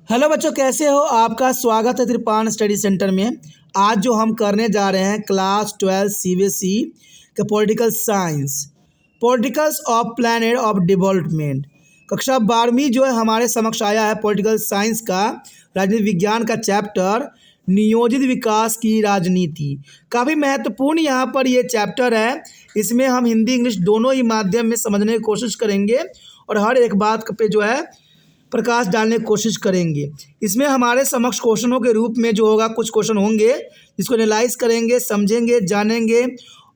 Hello बच्चों, कैसे हो? आपका स्वागत है त्रिपान स्टडी सेंटर में। आज जो हम करने जा रहे हैं क्लास 12 सीबीएसई का political science, politicals of planet of development. कक्षा 12वीं जो है हमारे समक्ष आया है पॉलिटिकल साइंस का राजनीति विज्ञान का चैप्टर नियोजित विकास की राजनीति। काफ़ी महत्वपूर्ण यहाँ पर ये चैप्टर है। इसमें हम हिंदी इंग्लिश दोनों ही माध्यम में समझने की कोशिश करेंगे और हर एक बात पे जो है प्रकाश डालने की कोशिश करेंगे। इसमें हमारे समक्ष क्वेश्चनों के रूप में जो होगा कुछ क्वेश्चन होंगे जिसको एनालाइज करेंगे, समझेंगे, जानेंगे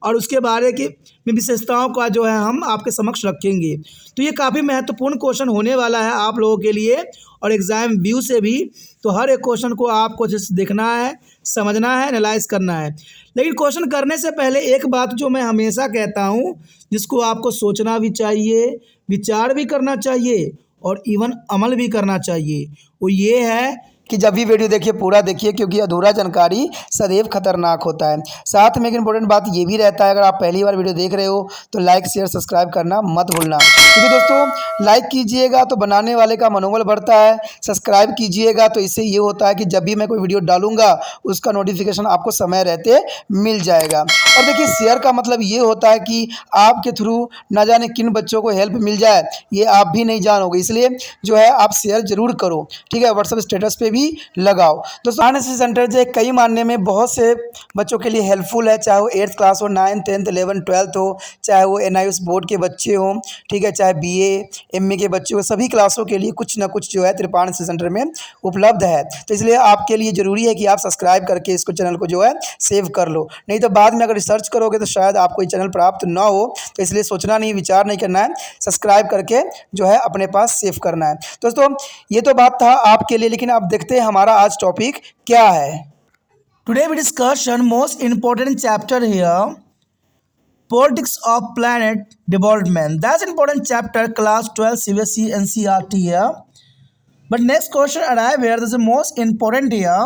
और उसके बारे की विशेषताओं का जो है हम आपके समक्ष रखेंगे। तो ये काफ़ी महत्वपूर्ण क्वेश्चन होने वाला है आप लोगों के लिए और एग्ज़ाम व्यू से भी। तो हर एक क्वेश्चन को आपको जैसे देखना है, समझना है, एनालाइज करना है। लेकिन क्वेश्चन करने से पहले एक बात जो मैं हमेशा कहता हूँ, जिसको आपको सोचना भी चाहिए, विचार भी करना चाहिए और इवन अमल भी करना चाहिए, वो ये है कि जब भी वीडियो देखिए पूरा देखिए, क्योंकि अधूरा जानकारी सदैव खतरनाक होता है। साथ में एक इम्पोर्टेंट बात ये भी रहता है, अगर आप पहली बार वीडियो देख रहे हो तो लाइक शेयर सब्सक्राइब करना मत भूलना, क्योंकि दोस्तों लाइक कीजिएगा तो बनाने वाले का मनोबल बढ़ता है, सब्सक्राइब कीजिएगा तो इससे ये होता है कि जब भी मैं कोई वीडियो डालूंगा उसका नोटिफिकेशन आपको समय रहते मिल जाएगा। और देखिए शेयर का मतलब ये होता है कि आपके थ्रू ना जाने किन बच्चों को हेल्प मिल जाए, ये आप भी नहीं जानोगे, इसलिए जो है आप शेयर जरूर करो, ठीक है। व्हाट्सएप स्टेटस पे भी लगाओ। दोस्तों एनएसएस सेंटर जो कई मानने में बहुत से बच्चों के लिए हेल्पफुल है, चाहे वो 8th क्लास हो, 9th 10th 11th 12th हो, चाहे वो एनआईएस बोर्ड के बच्चे हों, ठीक है, चाहे बीए एमए के बच्चे हो, सभी क्लासों के लिए कुछ ना कुछ जो है त्रिपान एनएसएस सेंटर में उपलब्ध है। तो इसलिए आपके लिए ज़रूरी है कि आप सब्सक्राइब करके इसको चैनल को जो है सेव कर लो, नहीं तो बाद में अगर रिसर्च करोगे तो शायद आपको ये चैनल प्राप्त ना हो। तो इसलिए सोचना नहीं, विचार नहीं करना है, सब्सक्राइब करके जो है अपने पास सेव करना है। दोस्तों ये तो बात था आपके लिए, लेकिन आप देखते हैं हमारा आज टॉपिक क्या है। Today we discussion most important chapter here, politics of planet development. That's important chapter, class 12 CBSE NCERT here. But next question arrive here, this is most important here.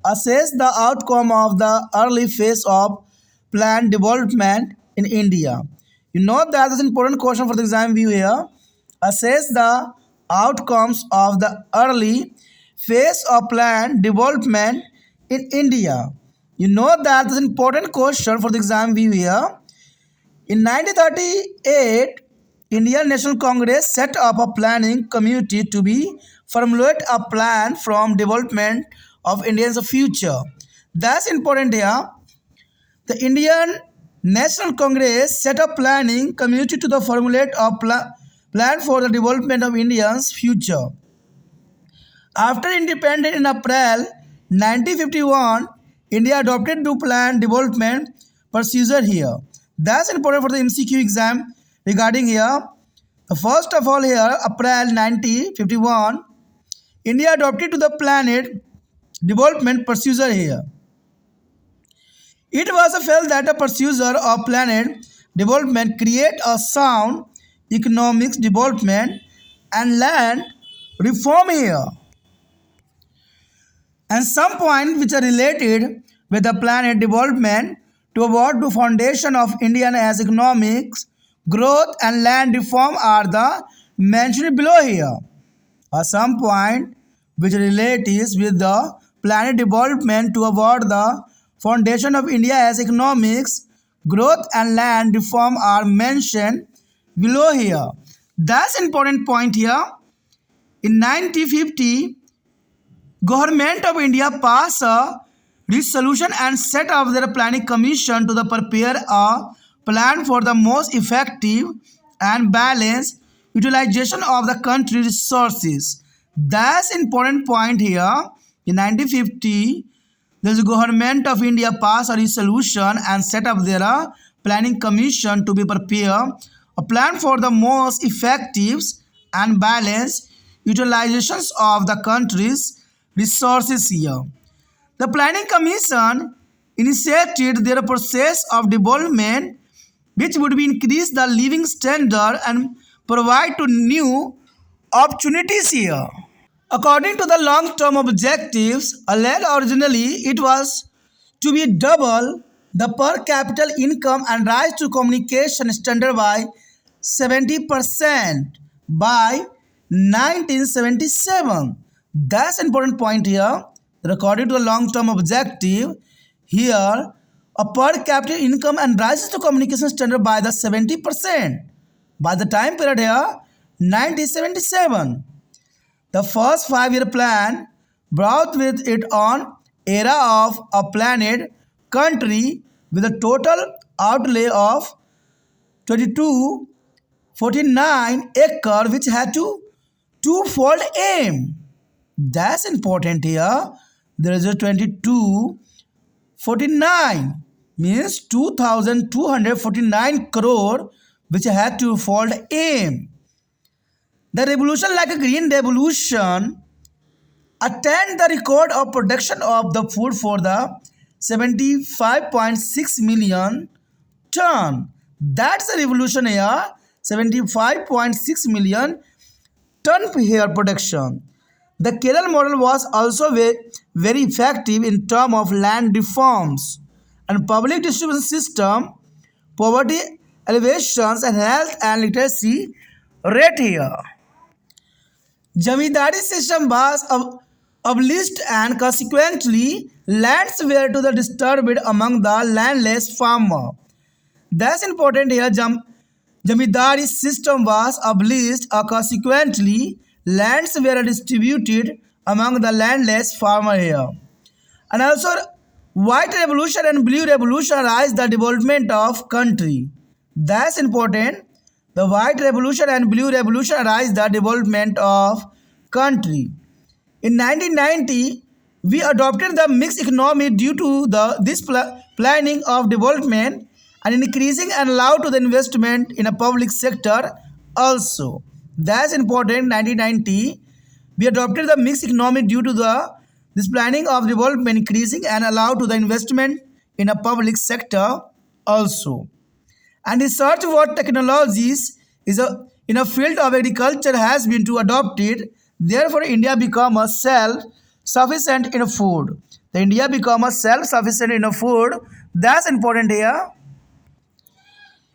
Assess the outcome of the early phase of plant development in India. You know that is an important question for the exam view here. Assess the outcomes of the early phase of plant development in India. You know that is an important question for the exam view here. In 1938, Indian National Congress set up a planning committee to be formulate a plan from development of India's future. That's important here. The Indian National Congress set up planning committee to the formulate a plan for the development of India's future. After independence in April 1951, India adopted the plan development procedure here. That's important for the MCQ exam regarding here. The first of all here, April 1951, India adopted to the planet development procedure here. It was felt that a procedure of planet development create a sound economic development and land reform here. And some points which are related with the planet development toward the foundation of Indian as economics, growth and land reform are the mentioned below here. Some point which relates with the planet development toward the foundation of India as economics, growth and land reform are mentioned below here. That's important point here. In 1950, Government of India passed a resolution and set up their planning commission to prepare a plan for the most effective and balanced utilization of the country's resources. That's important point here. In 1950, the government of India passed a resolution and set up their planning commission to prepare a plan for the most effective and balanced utilizations of the country's resources here. The Planning Commission initiated their process of development, which would be increase the living standard and provide to new opportunities here. According to the long-term objectives, originally it was to be double the per capita income and rise to communication standard by 70% by 1977. That's an important point here. According to the long-term objective, here a per capita income and rises to communication standard by the 70%. By the time period here, 1977. The first 5-year plan brought with it on era of a planned country with a total outlay of 2249 acre, which had to twofold aim. That's important here. There is a 2249 means 2249 crore, which had twofold aim. The revolution, like a green revolution, attained the record of production of the food for the 75.6 million ton. That's the revolution here. 75.6 million ton here production. The Kerala model was also very effective in terms of land reforms and public distribution system, poverty alleviations, and health and literacy rate here. Jamindari system was abolished and consequently lands were to the disturbed among the landless farmer. That's important here. Jamindari system was abolished or consequently lands were distributed among the landless farmer here. And also white revolution and blue revolution arise the development of country. That's important. The white revolution and blue revolution arise the development of country. In 1990, we adopted the mixed economy due to this planning of development and increasing and allowed to the investment in a public sector also. That's important. 1990, we adopted the mixed economy due to this planning of development, increasing and allowed to the investment in a public sector also. And research what technologies in a field of agriculture has been to adopted. Therefore, India become a self-sufficient in food. The India become a self-sufficient in food. That's important here.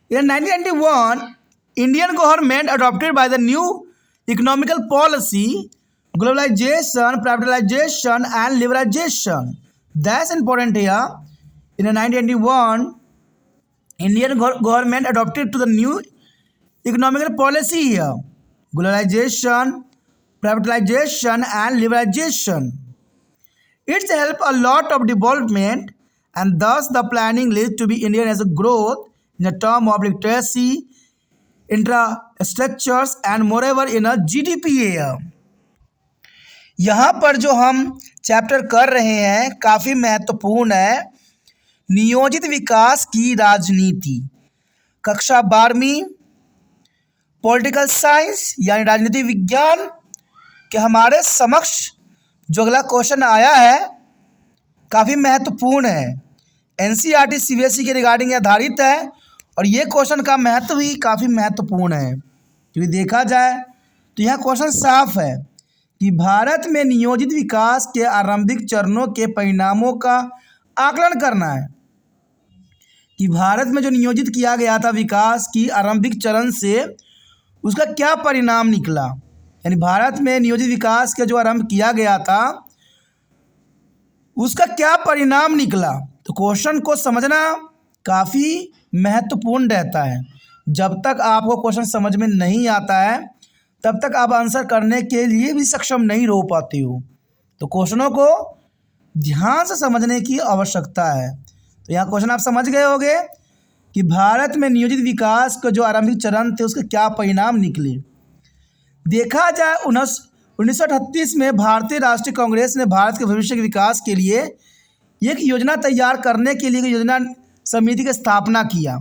In 1991, Indian government adopted by the new economical policy, globalization, privatization, and liberalization. That's important here. In 1991, Indian government adopted to the new economical policy here, globalization, privatization, and liberalization. It's helped a lot of development, and thus the planning leads to be Indian as a growth in the term of literacy, infrastructures, and moreover in a GDP here. यहाँ पर जो हम chapter कर रहे हैं काफ़ी महत्वपूर्ण है, नियोजित विकास की राजनीति, कक्षा 12वीं पॉलिटिकल साइंस यानी राजनीति विज्ञान के हमारे समक्ष जो अगला क्वेश्चन आया है काफ़ी महत्वपूर्ण है, एनसीईआरटी सीबीएसई के रिगार्डिंग आधारित है और ये क्वेश्चन का महत्व भी काफ़ी महत्वपूर्ण है। क्योंकि देखा जाए तो यह क्वेश्चन साफ है कि भारत में नियोजित विकास के आरंभिक चरणों के परिणामों का आकलन करना है कि भारत में जो नियोजित किया गया था विकास की आरंभिक चरण से उसका क्या परिणाम निकला, यानी भारत में नियोजित विकास का जो आरंभ किया गया था उसका क्या परिणाम निकला। तो क्वेश्चन को समझना काफ़ी महत्वपूर्ण रहता है। जब तक आपको क्वेश्चन समझ में नहीं आता है तब तक आप आंसर करने के लिए भी सक्षम नहीं हो पाते हो। तो क्वेश्चनों को ध्यान से समझने की आवश्यकता है। तो यहाँ क्वेश्चन आप समझ गए होंगे कि भारत में नियोजित विकास का जो आरंभिक चरण थे उसके क्या परिणाम निकले। देखा जाए 1938 में भारतीय राष्ट्रीय कांग्रेस ने भारत के भविष्य के विकास के लिए एक योजना तैयार करने के लिए योजना समिति की स्थापना किया।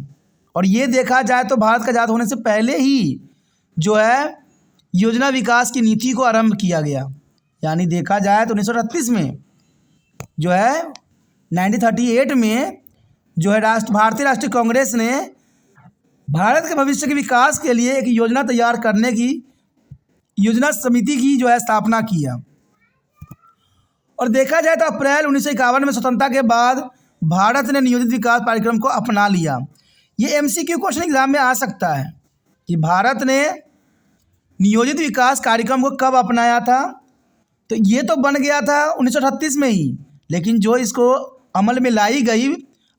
और ये देखा जाए तो भारत का आज़ाद होने से पहले ही जो है योजना विकास की नीति को आरंभ किया गया। यानी देखा जाए तो 1938 में जो है 1938 में जो है भारतीय राष्ट्रीय कांग्रेस ने भारत के भविष्य के विकास के लिए एक योजना तैयार करने की योजना समिति की जो है स्थापना किया। और देखा जाए तो अप्रैल 1951 में स्वतंत्रता के बाद भारत ने नियोजित विकास कार्यक्रम को अपना लिया। ये एमसीक्यू क्वेश्चन एग्जाम में आ सकता है कि भारत ने नियोजित विकास कार्यक्रम को कब अपनाया था। तो ये तो बन गया था 1938 में ही, लेकिन जो इसको अमल में लाई गई,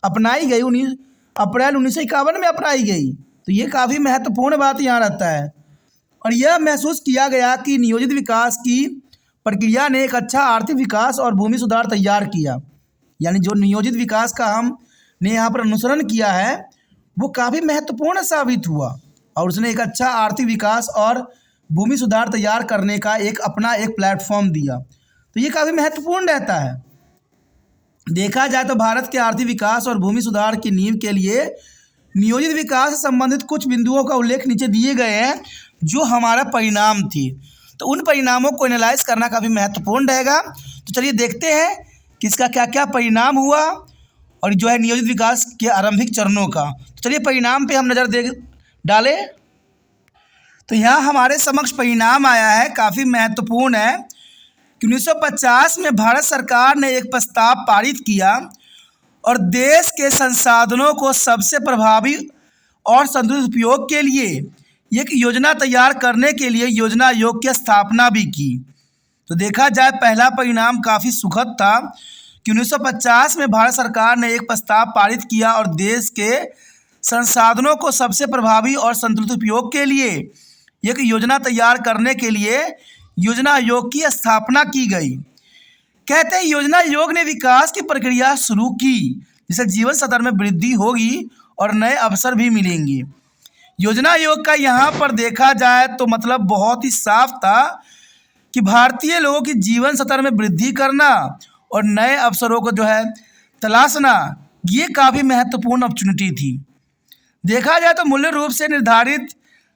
अपनाई गई 19 अप्रैल 1951 में अपनाई गई। तो ये काफ़ी महत्वपूर्ण बात यहाँ रहता है। और यह महसूस किया गया कि नियोजित विकास की प्रक्रिया ने एक अच्छा आर्थिक विकास और भूमि सुधार तैयार किया। यानी जो नियोजित विकास का हमने यहाँ पर अनुसरण किया है वो काफ़ी महत्वपूर्ण साबित हुआ और उसने एक अच्छा आर्थिक विकास और भूमि सुधार तैयार करने का अपना एक प्लेटफॉर्म दिया। तो ये काफ़ी महत्वपूर्ण रहता है। देखा जाए तो भारत के आर्थिक विकास और भूमि सुधार की नींव के लिए नियोजित विकास से संबंधित कुछ बिंदुओं का उल्लेख नीचे दिए गए हैं जो हमारा परिणाम थी। तो उन परिणामों को एनालाइज करना काफ़ी महत्वपूर्ण रहेगा। तो चलिए देखते हैं कि इसका क्या क्या परिणाम हुआ और जो है नियोजित विकास के आरंभिक चरणों का। तो चलिए परिणाम पे हम नज़र डालें। तो यहाँ हमारे समक्ष परिणाम आया है, काफ़ी महत्वपूर्ण है कि 1950 में भारत सरकार ने एक प्रस्ताव पारित किया और देश के संसाधनों को सबसे प्रभावी और संतुलित उपयोग के लिए एक योजना तैयार करने के लिए योजना आयोग की स्थापना भी की। तो देखा जाए पहला परिणाम काफ़ी सुखद था कि 1950 में भारत सरकार ने एक प्रस्ताव पारित किया और देश के संसाधनों को सबसे प्रभावी और संतुलित उपयोग के लिए एक योजना तैयार करने के लिए योजना आयोग की स्थापना की गई। कहते हैं योजना आयोग ने विकास की प्रक्रिया शुरू की जिससे जीवन स्तर में वृद्धि होगी और नए अवसर भी मिलेंगे। योजना आयोग का यहाँ पर देखा जाए तो मतलब बहुत ही साफ था कि भारतीय लोगों की जीवन स्तर में वृद्धि करना और नए अवसरों को जो है तलाशना, ये काफ़ी महत्वपूर्ण अपॉर्चुनिटी थी। देखा जाए तो मूल्य रूप से निर्धारित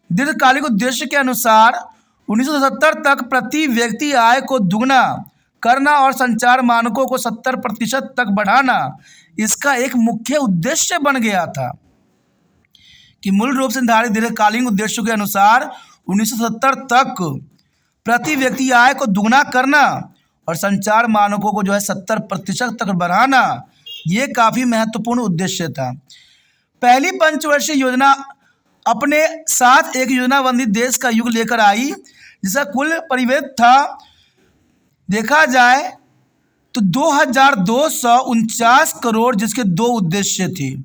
दीर्घकालिक उद्देश्य के अनुसार 1970 तक प्रति व्यक्ति आय को दुगना करना और संचार मानकों को 70% तक बढ़ाना इसका एक मुख्य उद्देश्य बन गया था। कि मूल रूप से निर्धारित दीर्घकालीन उद्देश्यों के अनुसार 1970 तक प्रति व्यक्ति आय को दुगना करना और संचार मानकों को जो है 70% तक बढ़ाना, ये काफ़ी महत्वपूर्ण उद्देश्य था। पहली पंचवर्षीय योजना अपने साथ एक योजनाबंदी देश का युग लेकर आई जिसका कुल परिव्यय था देखा जाए तो 2249 करोड़, जिसके दो उद्देश्य थे।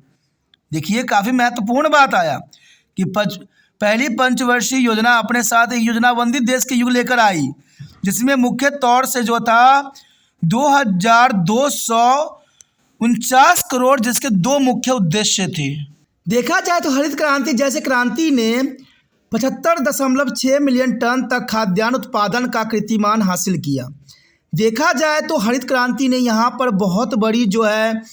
देखिए काफ़ी महत्वपूर्ण बात आया कि पहली पंचवर्षीय योजना अपने साथ एक योजनाबंदी देश के युग लेकर आई जिसमें मुख्य तौर से जो था 2249 करोड़, जिसके दो मुख्य उद्देश्य थे। देखा जाए तो हरित क्रांति जैसे क्रांति ने 75.6 मिलियन टन तक खाद्यान्न उत्पादन का कीर्तिमान हासिल किया। देखा जाए तो हरित क्रांति ने यहाँ पर बहुत बड़ी जो है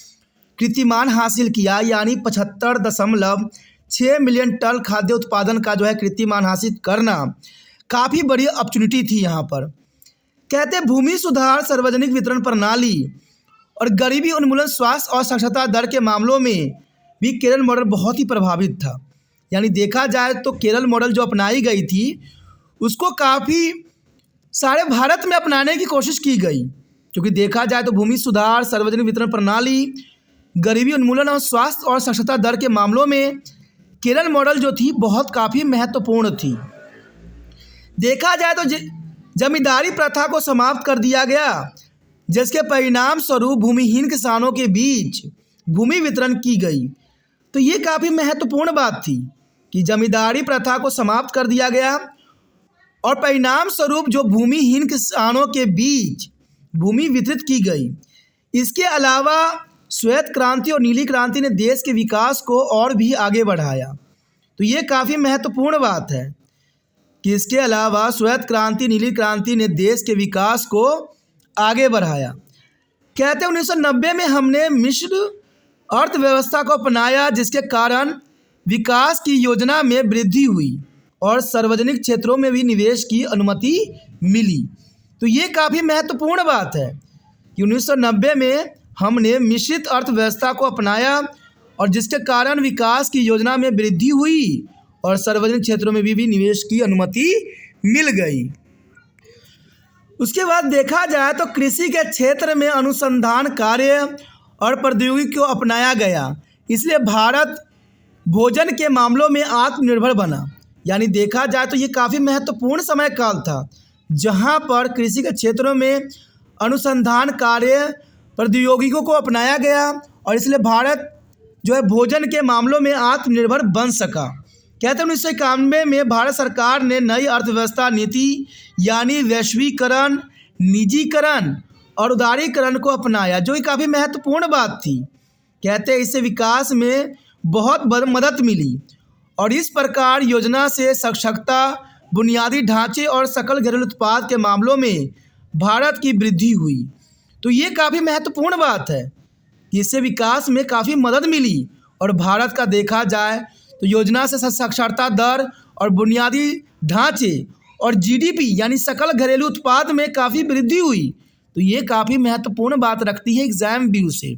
कीर्तिमान हासिल किया, यानी 75.6 मिलियन टन खाद्य उत्पादन का जो है कीर्तिमान हासिल करना काफ़ी बड़ी अपॉर्चुनिटी थी। यहाँ पर कहते हैं भूमि सुधार, सार्वजनिक वितरण प्रणाली और गरीबी उन्मूलन, स्वास्थ्य और साक्षरता दर के मामलों में भी केरल मॉडल बहुत ही प्रभावित था। यानी देखा जाए तो केरल मॉडल जो अपनाई गई थी उसको काफ़ी सारे भारत में अपनाने की कोशिश की गई, क्योंकि देखा जाए तो भूमि सुधार, सार्वजनिक वितरण प्रणाली, गरीबी उन्मूलन और स्वास्थ्य और साक्षरता दर के मामलों में केरल मॉडल जो थी बहुत काफ़ी महत्वपूर्ण थी। देखा जाए तो जमींदारी प्रथा को समाप्त कर दिया गया जिसके परिणाम स्वरूप भूमिहीन किसानों के बीच भूमि वितरण की गई। तो ये काफ़ी महत्वपूर्ण बात थी कि जमींदारी प्रथा को समाप्त कर दिया गया और परिणाम स्वरूप जो भूमिहीन किसानों के बीच भूमि वितरित की गई। इसके अलावा श्वेत क्रांति और नीली क्रांति ने देश के विकास को और भी आगे बढ़ाया। तो ये काफ़ी महत्वपूर्ण बात है कि इसके अलावा श्वेत क्रांति, नीली क्रांति ने देश के विकास को आगे बढ़ाया। कहते हैं 1990 में हमने मिश्र अर्थव्यवस्था को अपनाया जिसके कारण विकास की योजना में वृद्धि हुई और सार्वजनिक क्षेत्रों में भी निवेश की अनुमति मिली। तो ये काफ़ी महत्वपूर्ण बात है कि 1990 में हमने मिश्रित अर्थव्यवस्था को अपनाया और जिसके कारण विकास की योजना में वृद्धि हुई और सार्वजनिक क्षेत्रों में भी निवेश की अनुमति मिल गई। उसके बाद देखा जाए तो कृषि के क्षेत्र में अनुसंधान कार्य और प्रौद्योगिकी को अपनाया गया, इसलिए भारत भोजन के मामलों में आत्मनिर्भर बना। यानी देखा जाए तो ये काफ़ी महत्वपूर्ण समय काल था जहां पर कृषि के क्षेत्रों में अनुसंधान कार्य प्रौद्योगिकियों को अपनाया गया और इसलिए भारत जो है भोजन के मामलों में आत्मनिर्भर बन सका। कहते हैं 1991 में भारत सरकार ने नई अर्थव्यवस्था नीति यानी वैश्वीकरण, निजीकरण और उदारीकरण को अपनाया, जो कि काफ़ी महत्वपूर्ण बात थी। कहते हैं इससे विकास में बहुत मदद मिली और इस प्रकार योजना से सशक्तता, बुनियादी ढांचे और सकल घरेलू उत्पाद के मामलों में भारत की वृद्धि हुई। तो ये काफ़ी महत्वपूर्ण बात है कि इससे विकास में काफ़ी मदद मिली और भारत का देखा जाए तो योजना से साक्षरता दर और बुनियादी ढांचे और जीडीपी यानी सकल घरेलू उत्पाद में काफ़ी वृद्धि हुई। तो ये काफ़ी महत्वपूर्ण बात रखती है एग्जाम व्यू से।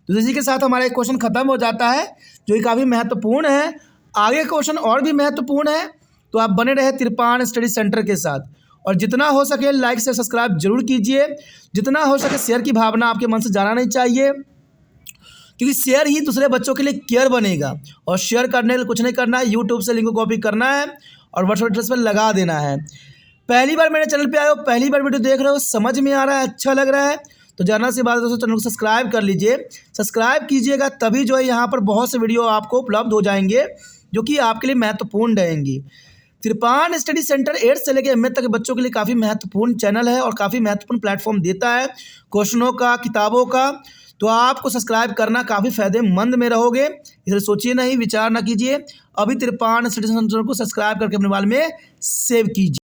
तो इसी के साथ हमारा एक क्वेश्चन खत्म हो जाता है जो कि काफ़ी महत्वपूर्ण है। आगे क्वेश्चन और भी महत्वपूर्ण है, तो आप बने रहे तिरपान स्टडी सेंटर के साथ और जितना हो सके लाइक से सब्सक्राइब जरूर कीजिए। जितना हो सके शेयर की भावना आपके मन से जाना नहीं चाहिए, क्योंकि शेयर ही दूसरे बच्चों के लिए केयर बनेगा। और शेयर करने के लिए कुछ नहीं करना है, यूट्यूब से लिंक को कॉपी करना है और व्हाट्सएप एड्रेस पर लगा देना है। पहली बार मेरे चैनल पे आए हो, पहली बार वीडियो देख रहे हो, समझ में आ रहा है, अच्छा लग रहा है, तो जानना सी बात है दोस्तों, चैनल को सब्सक्राइब कर लीजिए। सब्सक्राइब कीजिएगा तभी जो है यहाँ पर बहुत से वीडियो आपको उपलब्ध हो जाएंगे जो कि आपके लिए महत्वपूर्ण रहेंगी। तिरपान स्टडी सेंटर 8 से लेकर एमए तक के बच्चों के लिए काफ़ी महत्वपूर्ण चैनल है और काफ़ी महत्वपूर्ण प्लेटफॉर्म देता है क्वेश्चनों का, किताबों का। तो आपको सब्सक्राइब करना, काफ़ी फायदेमंद में रहोगे, इसलिए सोचिए नहीं, विचार ना कीजिए, अभी तिरपान स्टडी सेंटर को सब्सक्राइब करके अपने मोबाइल में सेव कीजिए।